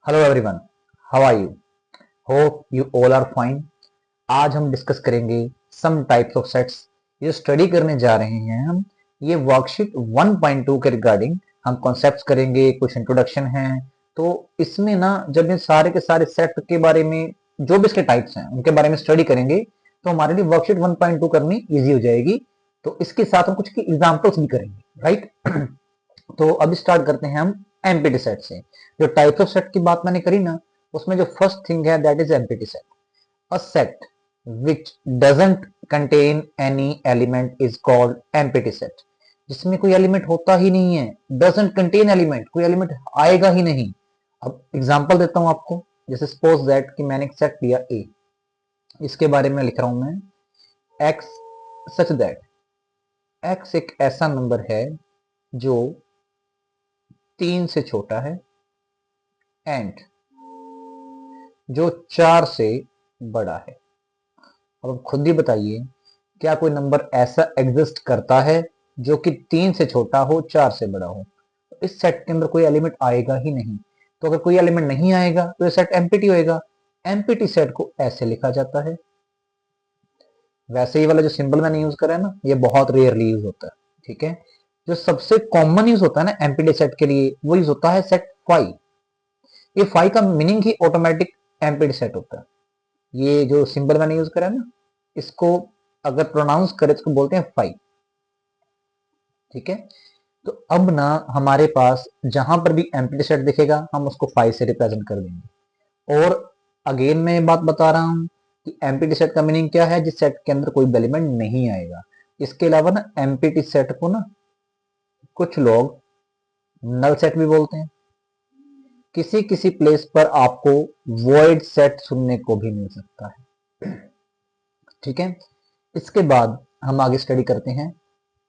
Hello everyone, how are you? Hope you all are fine. आज हम discuss करेंगे some types of sets. ये study करने जा रहे हैं हम, ये वर्कशीट 1.2 के रिगार्डिंग हम कॉन्सेप्ट्स करेंगे, कुछ इंट्रोडक्शन है। तो इसमें ना जब ये सारे के सारे सेट के बारे में, जो भी इसके टाइप्स हैं उनके बारे में स्टडी करेंगे तो हमारे लिए वर्कशीट 1.2 करनी इजी हो जाएगी। तो इसके साथ हम कुछ की एग्जाम्पल्स भी करेंगे, राइट? तो अभी स्टार्ट करते हैं हम एमपीटी सेट से। जो टाइप्स ऑफ सेट की बात मैंने करी ना, उसमें जो फर्स्ट थिंग है that is empty set. A set which doesn't contain any element is called empty set। जिसमें कोई एलिमेंट होता ही नहीं है, doesn't contain element, कोई एलिमेंट आएगा ही नहीं। अब एग्जांपल देता हूं आपको। जैसे सपोज दैट कि मैंने एक सेट लिया ए, इसके बारे में लिख रहा हूं मैं x सच दैट x एक ऐसा नंबर है जो 3 से छोटा है एंड जो 4 से बड़ा है। अब आप खुद ही बताइए, क्या कोई नंबर ऐसा एग्जिस्ट करता है जो कि 3 से छोटा हो, 4 से बड़ा हो? तो इस सेट के अंदर कोई एलिमेंट आएगा ही नहीं। तो अगर कोई एलिमेंट नहीं आएगा तो ये सेट एम्प्टी होएगा। एम्प्टी सेट को ऐसे लिखा जाता है। वैसे ही वाला जो सिंबल मैंने यूज करा है ना, ये बहुत रेयरली यूज होता है, ठीक है। जो सबसे कॉमन यूज होता है ना एम्प्टी सेट के लिए, वो यूज होता है सेट फाई। ये फाई का मीनिंग ही ऑटोमेटिक एम्प्टी सेट होता है। ये जो सिंबल मैंने यूज करा है ना, इसको अगर प्रोनाउंस करें तो इसको बोलते हैं फाई, ठीक है। तो अब ना हमारे पास जहां पर भी एम्प्टी सेट दिखेगा हम उसको फाई से रिप्रेजेंट कर देंगे। और अगेन मैं ये बात बता रहा हूं कि एम्प्टी सेट का मीनिंग क्या है, जिस सेट के अंदर कोई एलिमेंट नहीं आएगा। इसके अलावा ना एम्प्टी सेट को ना कुछ लोग नल सेट भी बोलते हैं। किसी किसी प्लेस पर आपको वॉइड सेट सुनने को भी मिल सकता है, ठीक है। इसके बाद हम आगे स्टडी करते हैं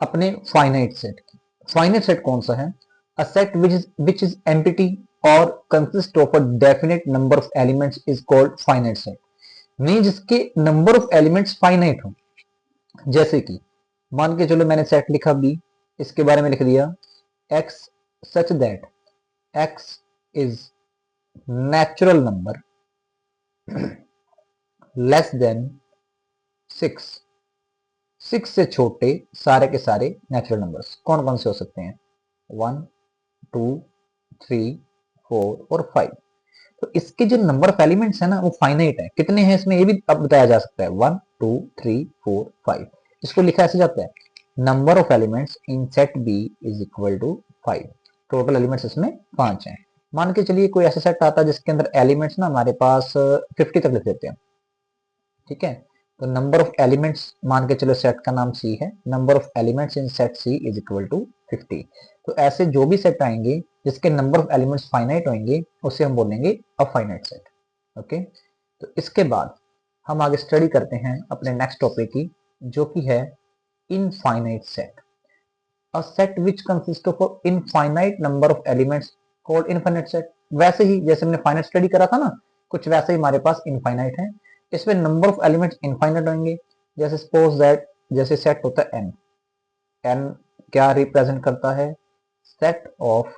अपने फाइनाइट सेट की। फाइनाइट सेट कौन सा है? A set which is empty or consist of a definite number of elements is called finite set। नहीं, जिसके नंबर ऑफ एलिमेंट्स फाइनाइट हो। जैसे कि मान के चलो मैंने सेट लिखा बी, इसके बारे में लिख दिया x such that x is natural number less than 6। 6 से छोटे सारे के सारे नेचुरल नंबर्स कौन कौन से हो सकते हैं? 1, 2, 3, 4 और 5। तो इसके जो नंबर ऑफ एलिमेंट्स है ना वो फाइनाइट है। कितने हैं इसमें ये भी अब बताया जा सकता है, 1, 2, 3, 4, 5। इसको लिखा ऐसे जाता है, number of elements in set B is equal to 5। Total elements इसमें 5 हैं। मान के चलिए कोई ऐसा सेट आता है जिसके अंदर एलिमेंट्स ना हमारे पास 50 तक लिख देते हैं, ठीक है। तो नंबर ऑफ एलिमेंट्स, मान के चलो सेट का नाम सी है, number of elements in set C is equal to 50। तो ऐसे जो भी सेट आएंगे जिसके नंबर ऑफ एलिमेंट्स फाइनाइट होंगे उसे हम बोलेंगे अफाइनाइट सेट। ओके, तो इसके बाद हम आगे स्टडी करते हैं अपने नेक्स्ट टॉपिक की, जो कि है infinite set. A set which consist of infinite number of elements called infinite set. वैसे ही जैसे हमने फाइनाइट स्टडी करा था ना, कुछ वैसे ही हमारे पास इनफाइनाइट है। इसमें नंबर ऑफ एलिमेंट्स इनफाइनाइट होंगे। जैसे सपोज दैट, जैसे सेट होता है एन। एन क्या रिप्रेजेंट करता है? Set of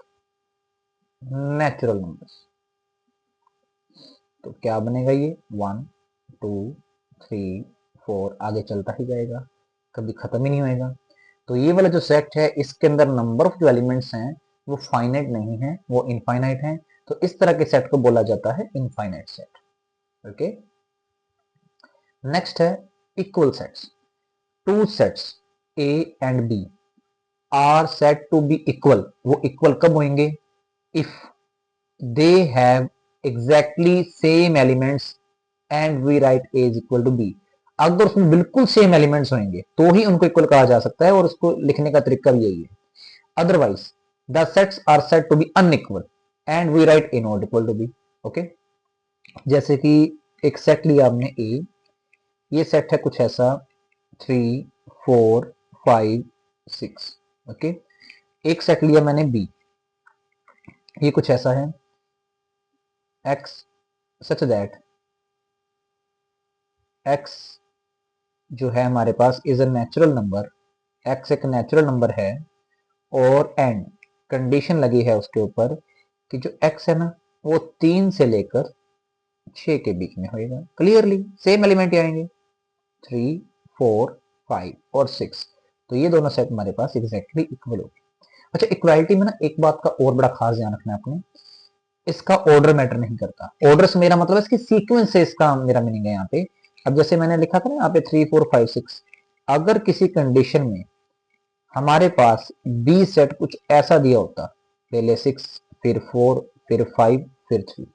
natural numbers. तो क्या बनेगा ये? 1, 2, 3, 4 आगे चलता ही जाएगा, कभी खत्म ही नहीं होएगा। तो ये वाला जो सेट है इसके अंदर नंबर ऑफ जो एलिमेंट्स हैं वो फाइनाइट नहीं है, वो इनफाइनाइट है। तो इस तरह के सेट को बोला जाता है इनफाइनाइट सेट। ओके, नेक्स्ट है equal sets. Two sets A and B are set to be equal. वो इक्वल कब होंगे? If they have exactly same elements and we write A is equal to B. अगर उसमें बिल्कुल same elements होंगे तो ही उनको इक्वल कहा जा सकता है, और उसको लिखने का तरीका भी यही है। Otherwise the sets are set to be unequal and we write A not equal to B. Okay, जैसे कि एक सेट लिया आपने ए, ये सेट है कुछ ऐसा 3, 4, 5, 6। ओके, एक सेट लिया मैंने बी, ये कुछ ऐसा है x सच दैट x जो है हमारे पास is a natural number. x एक नेचुरल नंबर है और एंड कंडीशन लगी है उसके ऊपर कि जो x है ना वो 3 से लेकर 6 के बीच में होएगा। क्लियरली सेम एलिमेंट ही आएंगे, 3, 4, 5 और 6। तो ये दोनों सेट हमारे पास एग्जैक्टली इक्वल होगी। अच्छा, इक्वालिटी में ना एक बात का और बड़ा खास ध्यान रखना है आपने, इसका ऑर्डर मैटर नहीं करता। ऑर्डर से मेरा मतलब है इसकी सीक्वेंस से, इसका मेरा मीनिंग है यहाँ पे। अब जैसे मैंने लिखा था ना यहाँ पे 3, 4, 5, 6, अगर किसी कंडीशन में हमारे पास बी सेट कुछ ऐसा दिया होता, पहले 6, फिर 4, फिर 5, फिर 3।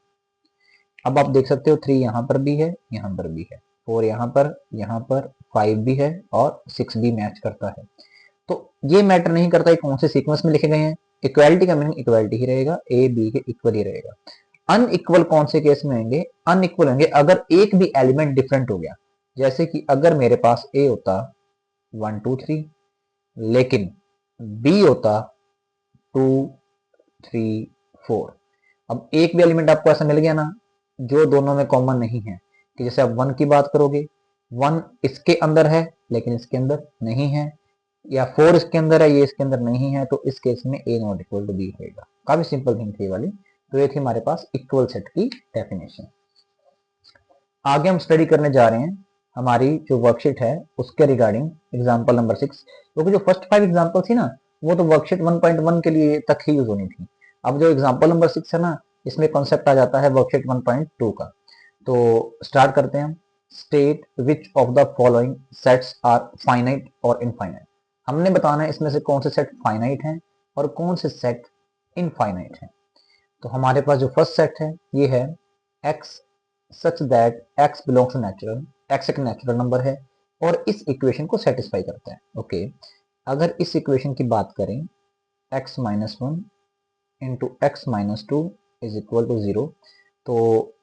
अब आप देख सकते हो 3 यहाँ पर भी है, यहाँ पर भी है, 4 यहाँ पर 5 भी है और 6 भी मैच करता है। तो ये मैटर नहीं करता कौन से सीक्वेंस में लिखे गए हैं। इक्वालिटी का मीनिंग इक्वालिटी ही रहेगा, ए बी के इक्वल ही रहेगा। अनइक्वल कौन से केस में होंगे, अनइक्वल होंगे अगर एक भी एलिमेंट डिफरेंट हो गया। जैसे कि अगर मेरे पास ए होता 1 2 3, लेकिन बी होता 2 3 4। अब एक भी एलिमेंट आपको ऐसा मिल गया ना जो दोनों में कॉमन नहीं है, कि जैसे आप 1 की बात करोगे, 1 इसके अंदर है लेकिन इसके अंदर नहीं है, या 4 इसके अंदर है ये इसके अंदर नहीं है, तो इस केस में ए नॉट इक्वल टू बी होगा। काफी सिंपल थिंग थी ये वाली। तो ये थी हमारे पास इक्वल सेट की डेफिनेशन। आगे हम स्टडी करने जा रहे हैं हमारी जो वर्कशीट है उसके रिगार्डिंग एग्जांपल नंबर 6, क्योंकि जो फर्स्ट 5 एग्जांपल थी ना वो तो वर्कशीट 1.1 के लिए तक ही यूज होनी थी। अब जो एग्जांपल नंबर 6 है ना, इसमें कॉन्सेप्ट आ जाता है वर्कशीट 1.2 का। तो स्टार्ट करते हैं हम। State which of the following sets are finite और इनफाइनाइट। हमने बताना है इसमें से कौन से सेट फाइनाइट हैं और कौन से सेट इनफाइनाइट हैं। तो हमारे पास जो फर्स्ट सेट है ये है x such that x belongs to natural. x एक नेचुरल नंबर है और इस इक्वेशन को सेटिस्फाई करता है। ओके, अगर इस इक्वेशन की बात करें x minus 1 into x minus 2 is equal to 0, तो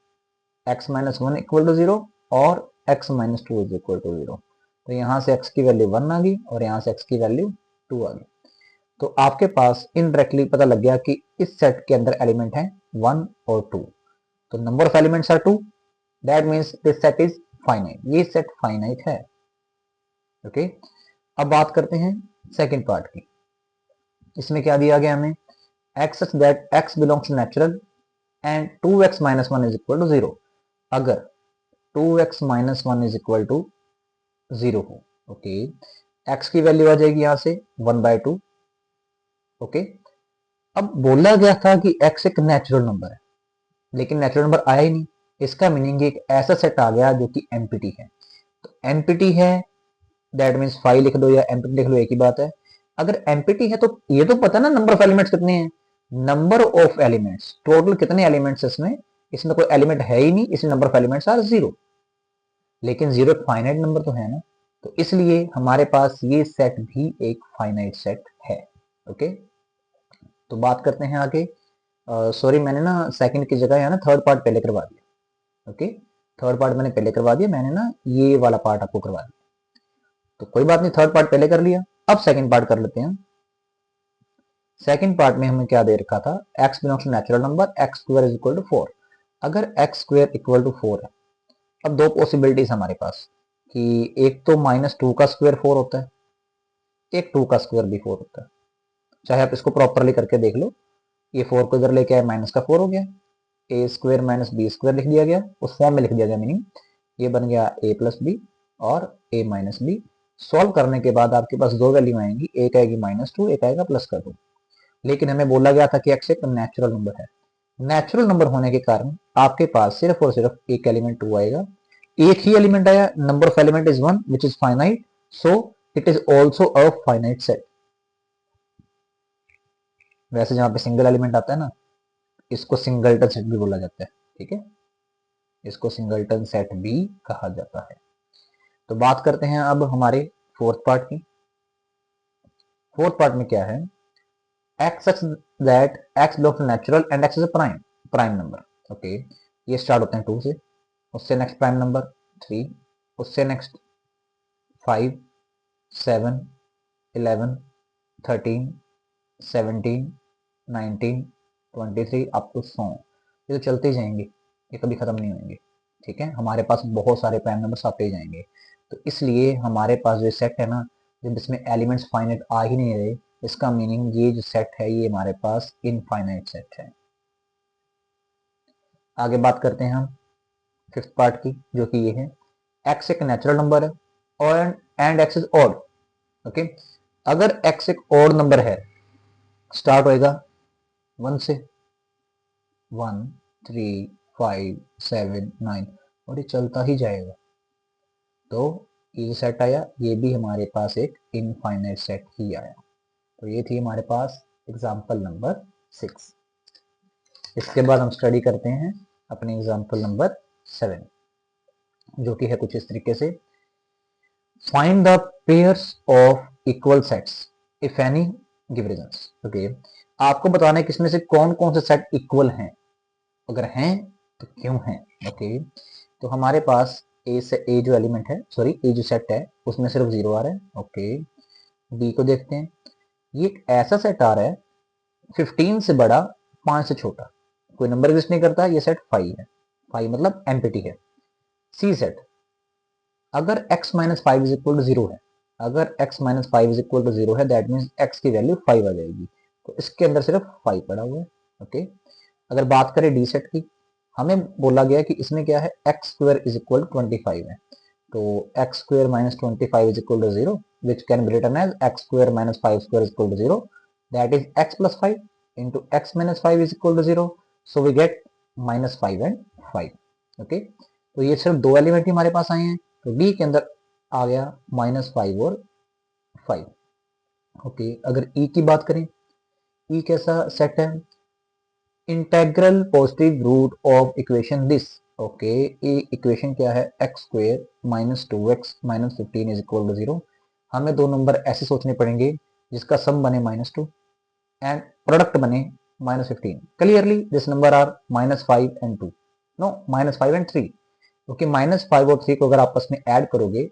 x माइनस 1 इक्वल टू 0 और x minus 2 is equal to 0। तो यहाँ से x की वैल्यू 1 आ गई और यहाँ से x की वैल्यू 2 आ गई। तो आपके पास इनडायरेक्टली पता लग गया कि इस सेट के अंदर एलिमेंट है 1 और 2। तो number of elements are 2, that means this set is finite. ये सेट फाइनाइट है। ओके, अब बात करते हैं सेकंड पार्ट की। इसमें क्या दिया गया हमें, x such that x belongs to natural and 2x minus 1 is equal to 0। अगर 2x minus 1 is equal to 0 हो, ओके, x की वैल्यू आ जाएगी यहाँ से 1/2। ओके, अब बोला गया था कि x एक नेचुरल नंबर है, लेकिन नेचुरल नंबर आया ही नहीं। इसका मीनिंग एक ऐसा सेट आ गया जो कि एम्प्टी है। तो एम्प्टी है दैट मीन्स 5 लिख दो या एम्प्टी लिख लो, एक ही बात है। अगर एम्प्टी है तो ये तो पता ना नंबर ऑफ एलिमेंट्स कितने हैं, नंबर ऑफ एलिमेंट्स टोटल कितने एलिमेंट्स इसमें, इसमें कोई एलिमेंट है ही नहीं, इसलिए नंबर ऑफ एलिमेंट्स आर 0। लेकिन 0 एक फाइनाइट नंबर तो है ना, तो इसलिए हमारे पास ये सेट भी एक फाइनाइट सेट है। ओके, तो बात करते हैं आगे। सॉरी मैंने ना सेकंड की जगह यहाँ ना थर्ड पार्ट पहले करवा दिया। ओके, थर्ड पार्ट मैंने पहले करवा दिया, मैंने ना ये वाला पार्ट आपको करवा दिया। तो कोई बात नहीं, थर्ड पार्ट पहले कर लिया, अब सेकंड पार्ट कर लेते हैं। सेकंड पार्ट में हमें क्या दे रखा था, x belongs to natural number x square is equal to 4। अगर x स्क्वायर इक्वल टू 4 है, अब दो पॉसिबिलिटीज हमारे पास, कि एक तो -2 का स्क्वायर 4 होता है, एक 2 का स्क्वायर भी 4 होता है। चाहे आप इसको प्रॉपरली करके देख लो, ये 4 को इधर लेके आए माइनस का 4 हो गया, ए स्क्वायर माइनस बी स्क्वायर लिख दिया गया, उस फॉर्म में लिख दिया गया, मीनिंग ये बन गया a प्लस बी और a माइनस बी। सॉल्व करने के बाद आपके पास दो वैल्यू आएंगी, एक आएगी -2, एक आएगा +2। लेकिन हमें बोला गया था कि x एक नेचुरल नंबर है। नेचुरल नंबर होने के कारण आपके पास सिर्फ और सिर्फ एक एलिमेंट 2 आएगा, एक ही एलिमेंट आया, number of element is 1 which is finite, so it is also a finite set. वैसे जहां पे सिंगल एलिमेंट आता है ना, इसको सिंगलटन सेट भी बोला जाता है। ठीक है, इसको सिंगलटन सेट भी कहा जाता है। तो बात करते हैं अब हमारे फोर्थ पार्ट की। फोर्थ पार्ट में क्या है, x such that x belongs to natural and x is a prime number। Okay, ये स्टार्ट होते हैं 2 से, उससे नेक्स्ट प्राइम नंबर 3, उससे नेक्स्ट 5, 7, 11, 13, 17, 19, 23 अप टू 100। ये तो चलते ही जाएंगे, ये कभी खत्म नहीं होंगे। ठीक है, हमारे पास बहुत सारे प्राइम नंबर्स आते ही जाएंगे। तो इसलिए हमारे पास जो सेट है ना, जब इसमें एलिमेंट्स फाइनाइट आ ही नहीं रहे, इसका मीनिंग ये जो सेट है ये हमारे पास इनफाइनाइट सेट है। आगे बात करते हैं हम फिफ्थ पार्ट की, जो कि ये है x एक नेचुरल नंबर है और and x is odd. Okay, अगर x एक ऑड नंबर है, स्टार्ट होएगा 1 से, 1 3 5 7 9 और ये चलता ही जाएगा। तो ये सेट आया, ये भी हमारे पास एक इनफाइनाइट सेट ही आया। तो ये थी हमारे पास एग्जाम्पल नंबर 6। इसके बाद हम स्टडी करते हैं अपने एग्जाम्पल नंबर 7, जो कि है कुछ इस तरीके से। Find the pairs of equal sets if any give reasons. Okay, आपको बताना है कि इसमें से कौन कौन से सेट इक्वल हैं, अगर हैं तो क्यों हैं। ओके, तो हमारे पास ए से ए जो एलिमेंट है, सॉरी ए जो सेट है उसमें सिर्फ 0 आ रहा है। ओके, बी को देखते हैं, ये एक ऐसा सेट आ रहा है 15 से बड़ा 5 से छोटा, कोई नंबर एग्जिस्ट नहीं करता, ये सेट 5 है, 5 मतलब एम्प्टी है। सी सेट, अगर x minus 5 is equal to 0 है, अगर x minus 5 is equal to 0 है, दैट मीन्स x की वैल्यू 5 आ जाएगी, तो इसके अंदर सिर्फ 5 पड़ा हुआ है। ओके, अगर बात करें डी सेट की, हमें बोला गया कि इसमें क्या है, x square is equal to 25 है, तो x square minus 25 is equal to 0, which can be written as x square minus 5 square is equal to 0, that is x plus 5 into x minus 5 is equal to 0, so we get minus 5 and 5। Okay, तो ये सिर्फ दो element ही हमारे पास आए हैं, तो D के अंदर आ गया माइनस 5 और 5। ओके, अगर ई की बात करें, ई कैसा सेट है, integral positive root of equation this. Okay, ये इक्वेशन क्या है, x square minus 2x minus 15 is equal to 0। हमें दो नंबर ऐसे सोचने पड़ेंगे जिसका सम बने -2 एंड प्रोडक्ट बने -15। Clearly this number are -5 and 2, no -5 and 3। क्योंकि -5 और 3 को अगर आपस में ऐड करोगे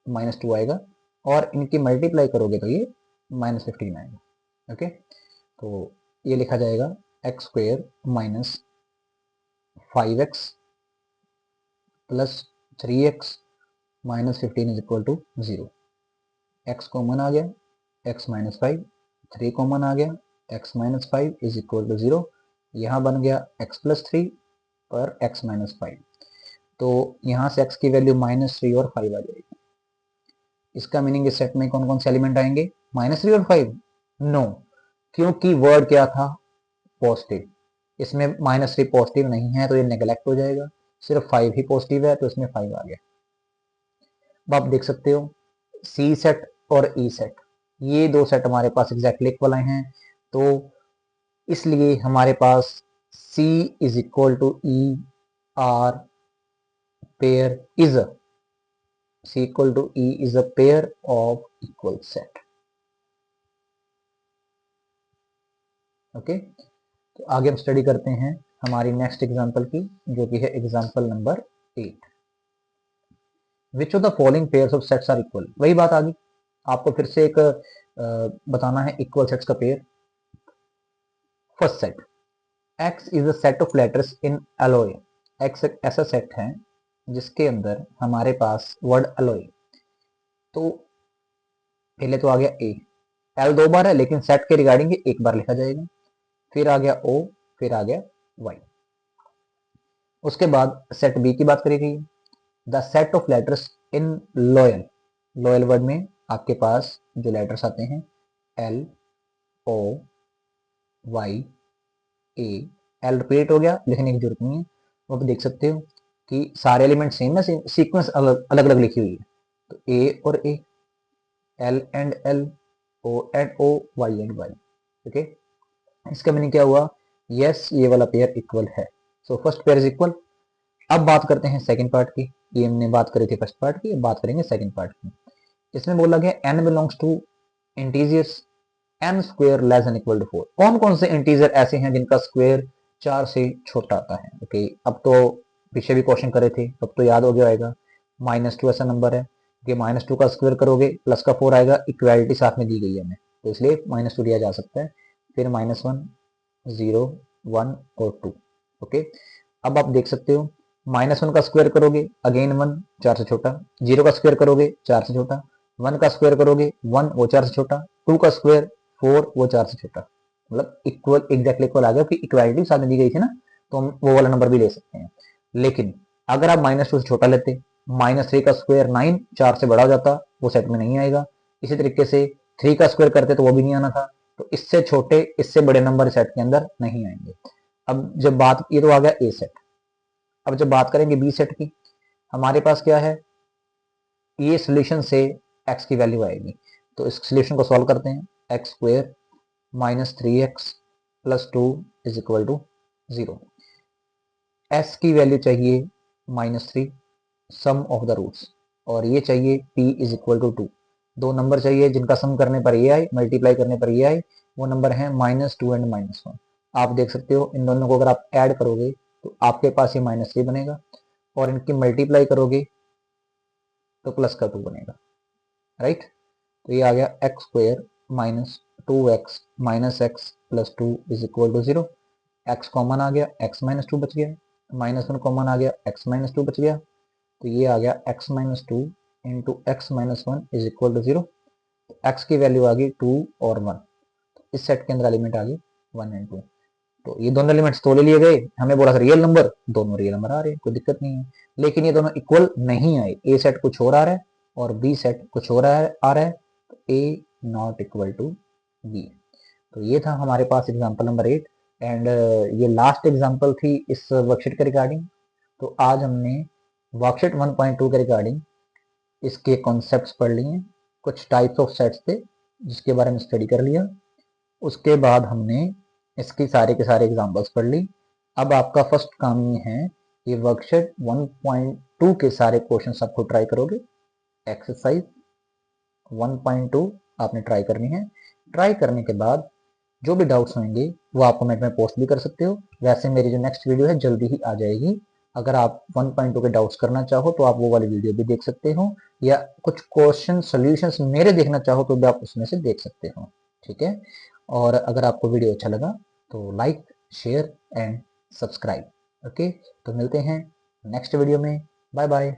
-2 आएगा, और इनकी मल्टीप्लाई करोगे तो ये -15 आएगा। ओके, तो ये लिखा जाएगा एक्स स्क्वेयर माइनस 5x प्लस 3x minus 15 is equal to 0। X common आ गया, x माइनस 5, 3 कॉमन आ गया, x minus 5 is equal to 0। यहाँ बन गया x प्लस 3 पर x माइनस 5, तो यहाँ से x की वैल्यू -3 और 5 आ जाएगी। इसका मीनिंग इस सेट में कौन कौन से एलिमेंट आएंगे, -3 और 5? नो, क्योंकि वर्ड क्या था, पॉजिटिव। इसमें -3 पॉजिटिव नहीं है तो ये नेगलेक्ट हो जाएगा, सिर्फ 5 ही पॉजिटिव है तो इसमें 5 आ गया। अब आप देख सकते हो सी सेट और ई सेट, ये दो सेट हमारे पास एग्जैक्टली इक्वल आए हैं, तो इसलिए हमारे पास C is equal to E are pair is C equal to E is a pair of equal set. Okay, तो आगे हम स्टडी करते हैं हमारी नेक्स्ट एग्जांपल की, जो कि है example number 8। Which of the following pairs of sets are equal. वही बात आ गई, आपको फिर से एक बताना है इक्वल सेट्स का pair. First set, x is a set of letters in alloy. x एक ऐसा सेट है जिसके अंदर हमारे पास वर्ड एलोय, तो पहले तो आ गया a, l 2 बार है लेकिन सेट के रिगार्डिंग एक बार लिखा जाएगा, फिर आ गया o, फिर आ गया y। उसके बाद सेट b की बात करी गई, the set of letters in loyal. Loyal word में आपके पास जो लेटर्स आते हैं L O Y A, L repeat हो गया, लिखने की जरूरत नहीं है। तो आप देख सकते हो कि सारे एलिमेंट सेम है, सीक्वेंस अलग अलग लिखी हुई है, तो A और A, L and L, O and O, Y and Y। Okay, इसका मीनिंग क्या हुआ, यस ये वाला पेयर इक्वल है, so first pair is equal. अब बात करते हैं सेकंड पार्ट की, ये हमने बात करी थी फर्स्ट पार्ट की, बात करेंगे सेकंड पार्ट की। इसमें बोला गया n belongs to integers n square less than equal to 4। कौन कौन से इंटीजर ऐसे हैं जिनका स्क्वायर 4 से छोटा आता है। ओके, अब तो पीछे भी क्वेश्चन करे थे, अब तो याद हो गया होगा। -2 ऐसा नंबर है कि -2 का स्क्वायर करोगे प्लस का 4 आएगा, इक्वालिटी साथ में दी गई है हमें, तो इसलिए -2 लिया जा सकता है। फिर -1 0 1 और 2। ओके, अब आप देख सकते हो -1 का स्क्वायर करोगे अगेन 1, 4 से छोटा, 0 का स्क्वायर करोगे 4 से छोटा, 1 का स्क्वायर करोगे 1 वो 4 से छोटा, 2 का स्क्वायर 4 वो 4 से छोटा, मतलब इक्वल एग्जैक्टली इक्वल आ गया कि इक्वालिटी साथ में दी गई थी ना, तो हम वो वाला नंबर भी ले सकते हैं। लेकिन अगर आप -2 से छोटा लेते, -3 का स्क्वायर 9, 4 से बड़ा हो जाता, वो सेट में नहीं आएगा। इसी तरीके से 3 का स्क्वायर करते तो वो भी नहीं आना था। तो इससे छोटे, इससे बड़े नंबर सेट के अंदर नहीं आएंगे। अब जब बात, ये तो आ गया ए सेट। अब जब बात करेंगे बी सेट की, हमारे पास क्या है, ये सोल्यूशन से x की वैल्यू आएगी। तो इस सोल्यूशन को सॉल्व करते हैं। X square -3x + 2 = 0। s की वैल्यू चाहिए -3, सम ऑफ द रूट्स, और ये चाहिए p = 2। दो नंबर चाहिए जिनका सम करने पर ये आए, मल्टीप्लाई करने पर ये आए। वो नंबर है -2 एंड -1। आप देख सकते हो इन दोनों को अगर आप ऐड करोगे तो आपके पास ये -3 बनेगा, और इनकी मल्टीप्लाई करोगे तो +2 बनेगा, राइट। तो ये आ गया x square -2x -x + 2 = 0। x common आ गया, x -2 बच गया, -1 कॉमन आ गया, x -2 बच गया। तो ये आ गया x -2 × x -1 = 0। x की वैल्यू आ गई 2 और 1। इस सेट के अंदर एलिमेंट आ गई 1 एंड 2। तो ये दोनों एलिमेंट्स तो ले लिए गए, हमें बोला था रियल नंबर, दोनों रियल नंबर आ रहे हैं, कोई दिक्कत नहीं है। लेकिन ये दोनों इक्वल नहीं आए, ए सेट कुछ और आ रहा है और बी सेट कुछ और आ रहा है। तो ए नॉट इक्वल टू बी। तो ये था हमारे पास एग्जाम्पल नंबर 8, एंड ये लास्ट एग्जाम्पल थी इस वर्कशीट के रिगार्डिंग। तो आज हमने वर्कशीट 1.2 के रिगार्डिंग इसके कॉन्सेप्ट्स पढ़ लिए, कुछ टाइप्स ऑफ सेट्स थे जिसके बारे में स्टडी कर लिया। उसके बाद हमने इसकी सारे के सारे एग्जांपल्स पढ़ ली। अब आपका फर्स्ट काम ये है, ये वर्कशीट 1.2 के सारे क्वेश्चंस आपको ट्राई करोगे। एक्सरसाइज 1.2 आपने ट्राई करनी है। ट्राई करने के बाद जो भी डाउट्स होंगे वो आप कमेंट में पोस्ट भी कर सकते हो। वैसे मेरी जो नेक्स्ट वीडियो है जल्दी ही आ जाएगी। अगर आप 1.2 के डाउट्स करना चाहो तो आप वो वाली वीडियो भी देख सकते हो, या कुछ क्वेश्चन सॉल्यूशंस मेरे देखना चाहो तो भी आप उसमें से देख सकते हो, ठीक है। और अगर आपको वीडियो अच्छा लगा तो like, share and subscribe. Okay, तो मिलते हैं नेक्स्ट वीडियो में। Bye bye.